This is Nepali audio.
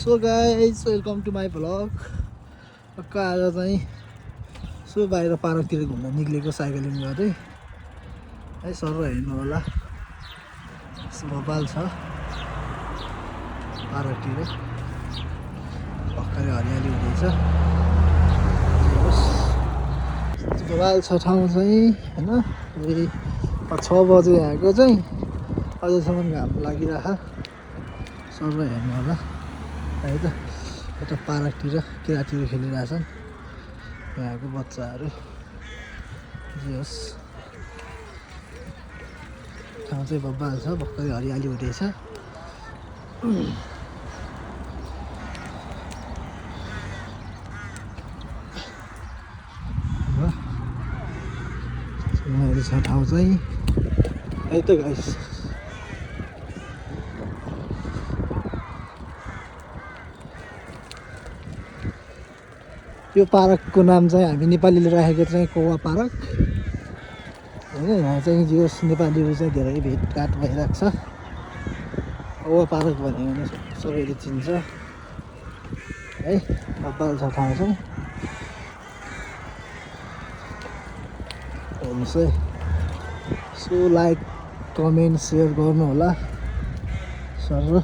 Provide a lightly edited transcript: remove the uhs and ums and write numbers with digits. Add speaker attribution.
Speaker 1: So guys welcome to my vlog. टक्क आज चाहिँ सो बाहिर पार्कतिर घुम्न निक्लेको साइक्लिङ गर्दै है। सर हेर्नु होला भोपाल छ पार्कतिर भर्खरै हरियाली हुँदैछ। भोपाल छ ठाउँ चाहिँ होइन 6 बजे आएको चाहिँ अझैसम्म घाम लागिरह। सर हेर्नु होला है त। यता पार्कतिर केटातिर खेलिरहेछन् यहाँको बच्चाहरू। जे होस् ठाउँ चाहिँ बब्बाल छ, भर्खरै हरियाली हुँदैछ। यहाँहरू छ ठाउँ चाहिँ है त गाइस। यो पार्कको नाम चाहिँ हामी नेपालीले राखेको चाहिँ कौवा पार्क होइन। यहाँ चाहिँ जो नेपालीहरू चाहिँ धेरै भेटघाट भइरहेको छ। कौवा पार्क भन्यो भने सबैले चिन्छ है। बब्बाल छ ठाउँ चाहिँ हेर्नुहोस् है। सो लाइक कमेन्ट सेयर गर्नु होला सर।